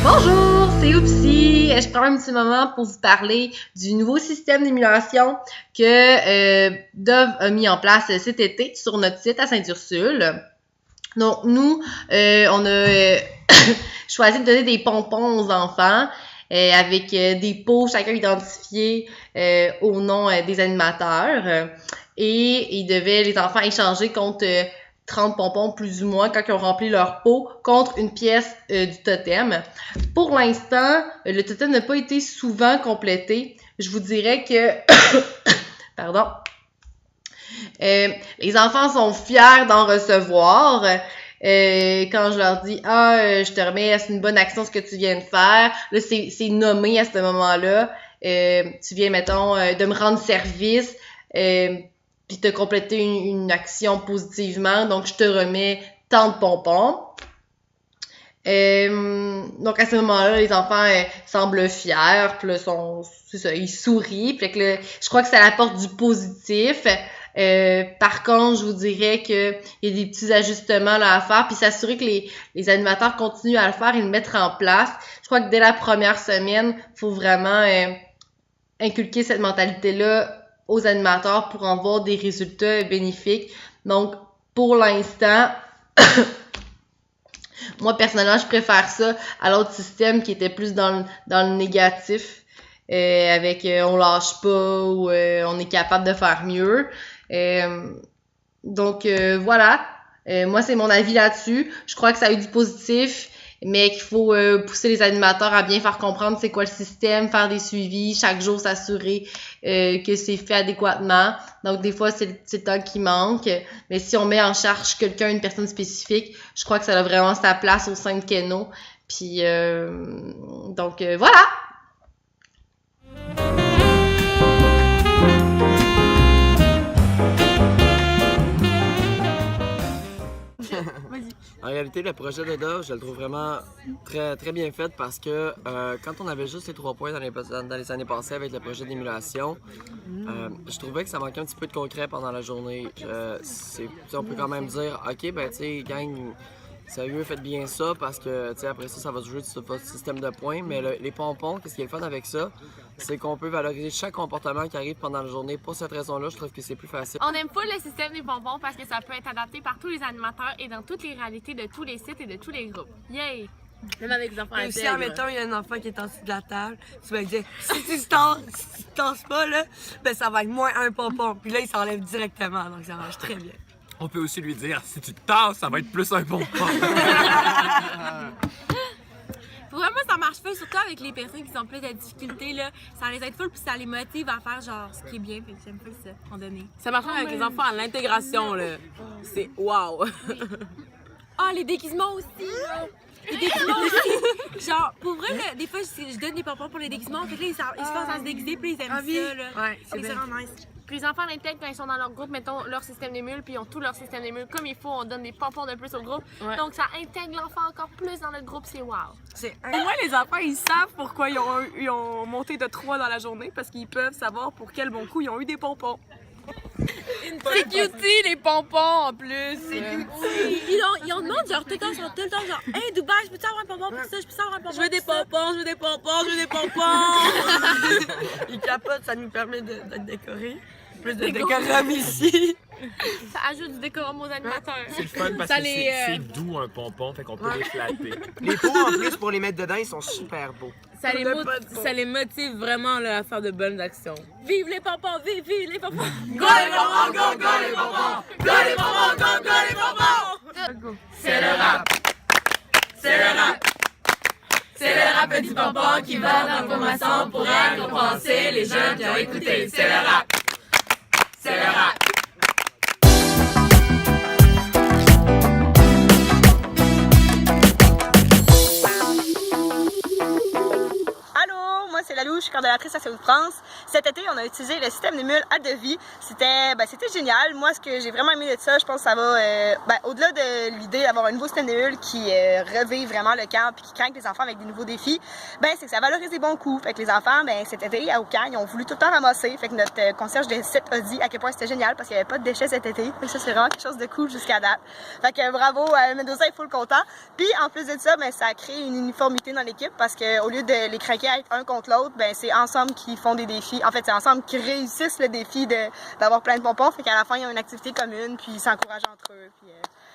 Bonjour, c'est Oupsi. Je prends un petit moment pour vous parler du nouveau système d'émulation que Dove a mis en place cet été sur notre site à Sainte-Ursule. Donc, nous, on a choisi de donner des pompons aux enfants avec des pots chacun identifiés au nom des animateurs. Et les enfants échanger contre 30 pompons plus ou moins quand ils ont rempli leur pot contre une pièce du totem. Pour l'instant, le totem n'a pas été souvent complété. Je vous dirais que pardon. Les enfants sont fiers d'en recevoir. Quand je leur dis je te remets, c'est une bonne action ce que tu viens de faire. Là, c'est nommé à ce moment-là. Tu viens, mettons, de me rendre service. Puis t'as complété une action positivement, donc je te remets tant de pompons. Donc à ce moment-là, les enfants semblent fiers, puis là, c'est ça, ils sourient, puis que là, je crois que ça apporte du positif. Par contre, je vous dirais que il y a des petits ajustements là à faire, puis s'assurer que les animateurs continuent à le faire et le mettre en place. Je crois que dès la première semaine, il faut vraiment inculquer cette mentalité-là aux animateurs pour en voir des résultats bénéfiques. Donc, pour l'instant, moi, personnellement, je préfère ça à l'autre système qui était plus dans le négatif, avec on lâche pas ou on est capable de faire mieux. Donc, voilà. Moi, c'est mon avis là-dessus. Je crois que ça a eu du positif, mais qu'il faut pousser les animateurs à bien faire comprendre c'est quoi le système, faire des suivis, chaque jour s'assurer que c'est fait adéquatement. Donc, des fois, c'est le temps qui manque. Mais si on met en charge une personne spécifique, je crois que ça a vraiment sa place au sein de Keno. Puis, donc, voilà! En réalité, le projet de Dove, je le trouve vraiment très, très bien fait parce que quand on avait juste les 3 points dans les années passées avec le projet d'émulation, je trouvais que ça manquait un petit peu de concret pendant la journée. On peut quand même dire, ok, ben tu sais, gang, sérieux, faites bien ça parce que tu sais après ça va se jouer sur votre système de points. Mais les pompons, qu'est-ce qui est le fun avec ça? C'est qu'on peut valoriser chaque comportement qui arrive pendant la journée. Pour cette raison-là, je trouve que c'est plus facile. On aime pas le système des pompons parce que ça peut être adapté par tous les animateurs et dans toutes les réalités de tous les sites et de tous les groupes. Yay! Même avec les enfants si, admettons, il y a un enfant qui est en dessous de la table, tu vas lui dire si tu te tasses pas, là, ben ça va être moins un pompon. Puis là, il s'enlève directement, donc ça marche très bien. On peut aussi lui dire si tu te tasses, ça va être plus un pompon. Vraiment, ça marche pas, surtout avec les personnes qui ont plus de difficultés, là. Ça les aide full puis ça les motive à faire genre ce qui est bien, puis j'aime pas ça, en donner. Ça marche avec les enfants à l'intégration, là. C'est wow! Ah, les déguisements aussi, là! Les déguisements aussi! Genre, pour vrai, là, des fois, je donne des pompons pour les déguisements, puis là, ils se pensent à se déguiser, puis ils aiment ça, là. Ouais, c'est vraiment nice. Puis les enfants l'intègrent quand ils sont dans leur groupe, mettons leur système d'émule, puis ils ont tout leur système d'émule comme il faut, on donne des pompons de plus au groupe. Ouais. Donc ça intègre l'enfant encore plus dans le groupe, c'est wow. Au moins les enfants, ils savent pourquoi ils ont monté de 3 dans la journée, parce qu'ils peuvent savoir pour quel bon coup ils ont eu des pompons. C'est cutie les pompons en plus! C'est cutie! Ils en demandent genre tout le temps genre hey Dubaï, je peux-tu avoir un pompon pour ça? Je peux avoir un pompon? Je veux des pompons, je veux des pompons, je veux des pompons! Ils capotent, ça nous permet de décorer. Plus de décorum ici. Ça ajoute du décorum aux animateurs. C'est le fun parce que c'est doux un pompon, fait qu'on peut les flatter. Les pots en plus pour les mettre dedans, ils sont super beaux. Ça les motive vraiment là, à faire de bonnes actions. Vive les pompons, vive les pompons! Go les pompons, go les pompons! Go les pompons, go les pompons! C'est le rap! C'est le rap! C'est le rap petit pompon qui va dans le formation pour récompenser les jeunes qui ont écouté. C'est le rap! C'est le rap! Allô, moi c'est la louche. coordonnatrice à Saint-Louis-de-France. Cet été, on a utilisé le système des mules à devis. C'était génial. Moi, ce que j'ai vraiment aimé de ça, je pense que ça va, au-delà de l'idée d'avoir un nouveau système des mules qui revive vraiment le camp puis qui craint les enfants avec des nouveaux défis, c'est que ça valorise les bons coups. Fait que les enfants, cet été, au camp, ils ont voulu tout le temps ramasser. Fait que notre concierge de site a dit à quel point c'était génial parce qu'il n'y avait pas de déchets cet été. Fait que ça, c'est vraiment quelque chose de cool jusqu'à date. Fait que bravo, Mendoza est full content. Puis en plus de ça, ça a créé une uniformité dans l'équipe parce qu'au lieu de les craquer à être un contre l'autre, c'est ensemble qu'ils font des défis. En fait, c'est ensemble qu'ils réussissent le défi d'avoir plein de pompons. Fait qu'à la fin, ils ont une activité commune, puis ils s'encouragent entre eux. Puis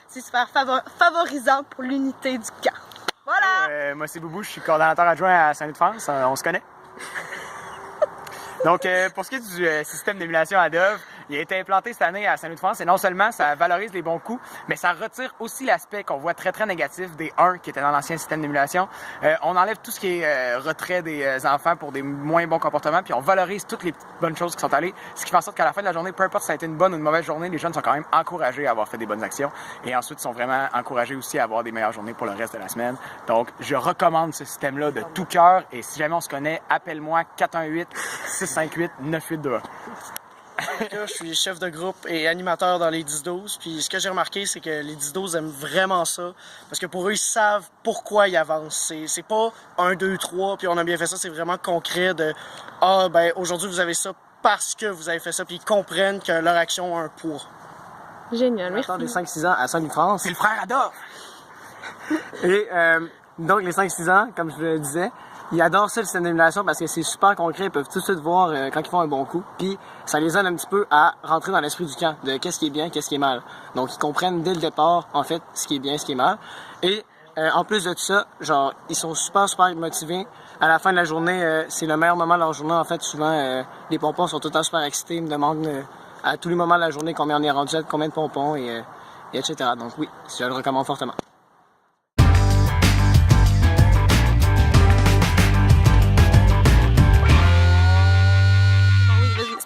c'est super favorisant pour l'unité du camp. Voilà! Moi, c'est Boubou, je suis coordonnateur adjoint à Saint-Louis-de-France. On se connaît. Donc, pour ce qui est du système d'émulation à Dove, il a été implanté cette année à Saint-Louis-de-France et non seulement ça valorise les bons coups, mais ça retire aussi l'aspect qu'on voit très négatif des 1 qui étaient dans l'ancien système d'émulation. On enlève tout ce qui est retrait des enfants pour des moins bons comportements, puis on valorise toutes les bonnes choses qui sont allées, ce qui fait en sorte qu'à la fin de la journée, peu importe si ça a été une bonne ou une mauvaise journée, les jeunes sont quand même encouragés à avoir fait des bonnes actions et ensuite sont vraiment encouragés aussi à avoir des meilleures journées pour le reste de la semaine. Donc, je recommande ce système-là de tout cœur et si jamais on se connaît, appelle-moi 418-658-9821. Je suis chef de groupe et animateur dans les 10-12. Puis ce que j'ai remarqué, c'est que les 10-12 aiment vraiment ça. Parce que pour eux, ils savent pourquoi ils avancent. C'est pas 1, 2, 3, puis on a bien fait ça. C'est vraiment concret de aujourd'hui, vous avez ça parce que vous avez fait ça. Puis ils comprennent que leur action a un poids. Génial, merci. Des 5-6 ans à Saint-Louis-de-France. C'est le frère Adolphe! Et donc, les 5-6 ans, comme je le disais, ils adorent ça, le système d'émulation, parce que c'est super concret. Ils peuvent tout de suite voir quand ils font un bon coup. Puis, ça les aide un petit peu à rentrer dans l'esprit du camp, de qu'est-ce qui est bien, qu'est-ce qui est mal. Donc, ils comprennent dès le départ, en fait, ce qui est bien, ce qui est mal. Et, en plus de tout ça, ils sont super motivés. À la fin de la journée, c'est le meilleur moment de leur journée. En fait, souvent, les pompons sont tout le temps super excités. Ils me demandent à tous les moments de la journée combien on est rendu, combien de pompons, et etc. Donc, oui, je le recommande fortement.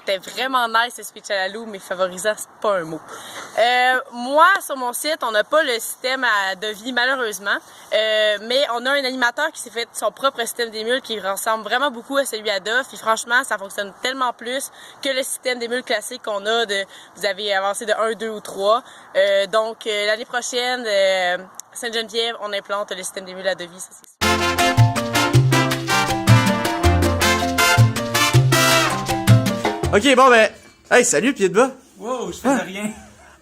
C'était vraiment nice ce speech à la Lou, mais favorisant, c'est pas un mot. Moi, sur mon site, on n'a pas le système à devis, malheureusement. Mais on a un animateur qui s'est fait son propre système des mules qui ressemble vraiment beaucoup à celui à Dove. Puis franchement, ça fonctionne tellement plus que le système des mules classique qu'on a vous avez avancé de 1, 2 ou 3. Donc, l'année prochaine, Sainte-Geneviève, on implante le système des mules à devis, ça c'est sûr. Ok, hey, salut, pied de bas. Wow, je faisais rien.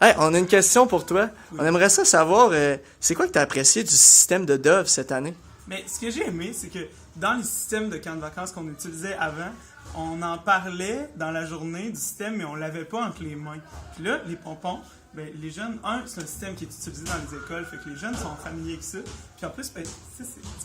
Hey, on a une question pour toi. Oui. On aimerait ça savoir, c'est quoi que t'as apprécié du système de Dove cette année? Mais ce que j'ai aimé, c'est que dans les systèmes de camp de vacances qu'on utilisait avant, on en parlait dans la journée du système, mais on l'avait pas entre les mains. Puis là, les pompons, les jeunes, c'est un système qui est utilisé dans les écoles, fait que les jeunes sont familiers avec ça. Puis en plus, tu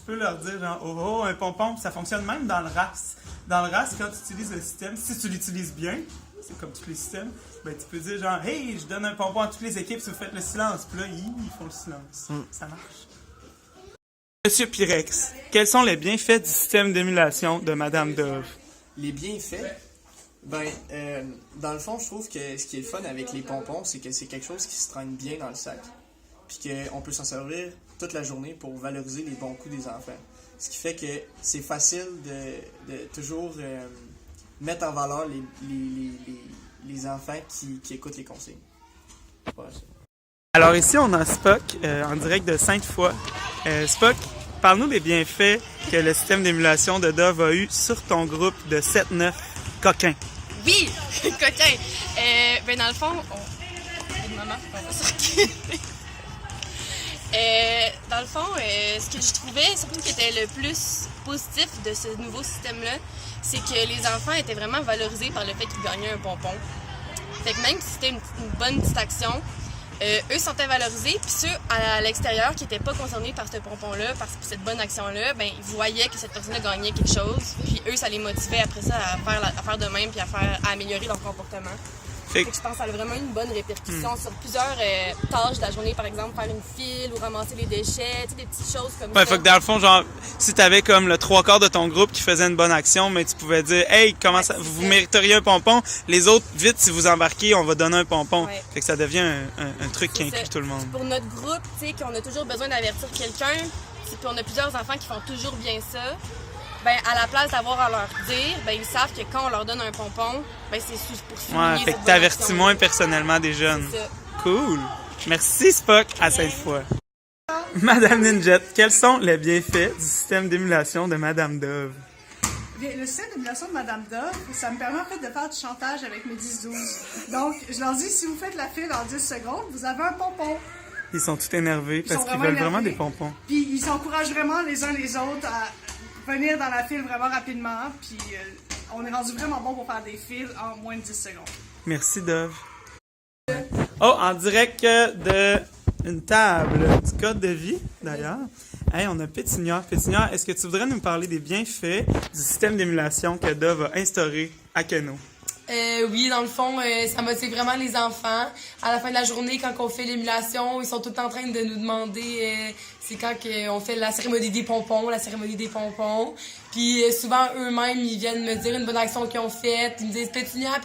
peux leur dire genre, oh, un pompon, puis ça fonctionne même dans le RAS. Dans le RAS, quand tu utilises le système, si tu l'utilises bien, c'est comme tous les systèmes, tu peux dire genre, hey, je donne un pompon à toutes les équipes si vous faites le silence. Puis là, ils font le silence. Ça marche. Monsieur Pirex, quels sont les bienfaits du système d'émulation de Madame Dove? Les bienfaits? Dans le fond, je trouve que ce qui est le fun avec les pompons, c'est que c'est quelque chose qui se traîne bien dans le sac. Puis qu'on peut s'en servir toute la journée pour valoriser les bons coups des enfants. Ce qui fait que c'est facile de toujours mettre en valeur les enfants qui écoutent les consignes. Voilà. Alors ici, on a Spock en direct de Sainte-Foy. Spock, parle-nous des bienfaits que le système d'émulation de Dove a eu sur ton groupe de 7-9 coquins. Oui, coquins. Dans le fond, dans le fond, ce que je trouvais surtout qui était le plus positif de ce nouveau système-là, c'est que les enfants étaient vraiment valorisés par le fait qu'ils gagnaient un pompon. Fait que même si c'était une bonne petite action, eux se sentaient valorisés, puis ceux à l'extérieur qui n'étaient pas concernés par ce pompon-là, par cette bonne action-là, ils voyaient que cette personne-là gagnait quelque chose, puis eux, ça les motivait après ça à faire de même, puis à améliorer leur comportement. Fait que je pense que ça a vraiment une bonne répercussion sur plusieurs tâches de la journée, par exemple faire une file ou ramasser les déchets, des petites choses comme ça. Fait que dans le fond, genre, si t'avais comme le 3/4 de ton groupe qui faisait une bonne action, mais tu pouvais dire, hey, comment ça, vous mériteriez un pompon, les autres, vite, si vous embarquez, on va donner un pompon. Ouais. Fait que ça devient un truc qui inclut tout le monde. Pour notre groupe, tu sais, qu'on a toujours besoin d'avertir quelqu'un, puis on a plusieurs enfants qui font toujours bien ça. ben à la place d'avoir à leur dire, ben ils savent que quand on leur donne un pompon, ben c'est pour souligner Ouais, fait cette que bonne t'avertis action. moins personnellement des jeunes. C'est ça. Cool. Merci Spock à cette fois. Madame Ninjette, quels sont les bienfaits du système d'émulation de Madame Dove? Bien, le système d'émulation de Madame Dove, ça me permet en fait de faire du chantage avec mes 10-12. Donc, je leur dis, si vous faites la file en 10 secondes, vous avez un pompon. Ils sont tout énervés parce qu'ils veulent vraiment des pompons. Puis, ils s'encouragent vraiment les uns les autres à venir dans la file vraiment rapidement. Puis, on est rendu vraiment bon pour faire des files en moins de 10 secondes. Merci Dove. Oh, en direct de une table du code de vie, d'ailleurs. Hey, on a Pétinière. Pétinière, est-ce que tu voudrais nous parler des bienfaits du système d'émulation que Dove a instauré à Keno? Oui, dans le fond, ça motive vraiment les enfants. À la fin de la journée, quand on fait l'émulation, ils sont tout le temps en train de nous demander, c'est quand on fait la cérémonie des pompons, Puis souvent, eux-mêmes, ils viennent me dire une bonne action qu'ils ont faite. Ils me disent « Pétinière,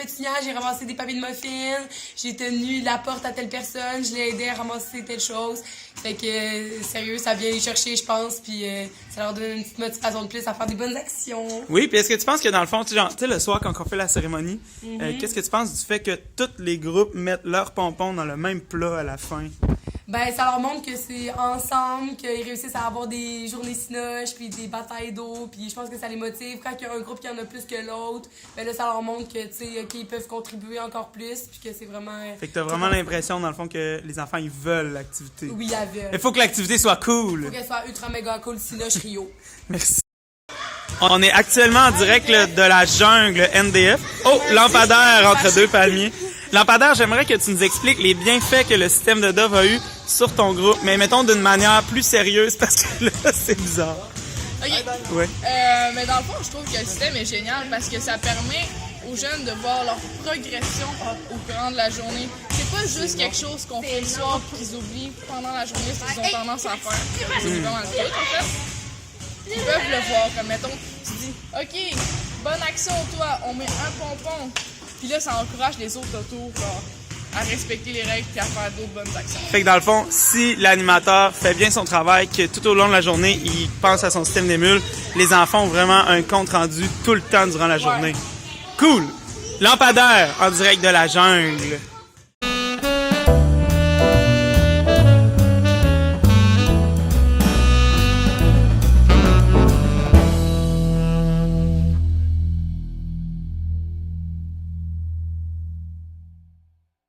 j'ai ramassé des papiers de muffins, j'ai tenu la porte à telle personne, je l'ai aidé à ramasser telle chose. » Fait que, sérieux, ça vient les chercher, je pense, puis ça leur donne une petite motivation de plus à faire des bonnes actions. Oui, puis est-ce que tu penses que dans le fond, tu sais, le soir, quand on fait la cérémonie, qu'est-ce que tu penses du fait que tous les groupes mettent leurs pompons dans le même plat à la fin? Ben, ça leur montre que c'est ensemble, qu'ils réussissent à avoir des journées cinoches, puis des batailles d'eau, puis je pense que ça les motive. Quand il y a un groupe qui en a plus que l'autre, ben là, ça leur montre que, tu sais, qu'ils peuvent contribuer encore plus, puis que c'est vraiment... Fait que t'as vraiment l'impression, dans le fond, que les enfants, ils veulent l'activité. Oui, ils veulent. Il faut que l'activité soit cool. Il faut qu'elle soit ultra méga cool, cinoche Rio. Merci. On est actuellement en direct là, de la jungle NDF. Oh, lampadaire entre deux palmiers. Lampadaire, j'aimerais que tu nous expliques les bienfaits que le système de Dove a eu sur ton groupe, mais mettons d'une manière plus sérieuse parce que là, c'est bizarre. OK. Ouais. Mais dans le fond, je trouve que le système est génial parce que ça permet aux jeunes de voir leur progression au courant de la journée. C'est pas juste quelque chose qu'on fait le soir et qu'ils oublient pendant la journée, ce qu'ils ont tendance à faire. C'est vraiment le cas, en fait. Ils peuvent le voir, comme mettons, tu dis « OK, bonne action toi, on met un pompon. » Puis là, ça encourage les autres autour à respecter les règles et à faire d'autres bonnes actions. Fait que dans le fond, si l'animateur fait bien son travail, que tout au long de la journée, il pense à son système d'émule, les enfants ont vraiment un compte rendu tout le temps durant la journée. Cool! Lampadaire en direct de la jungle.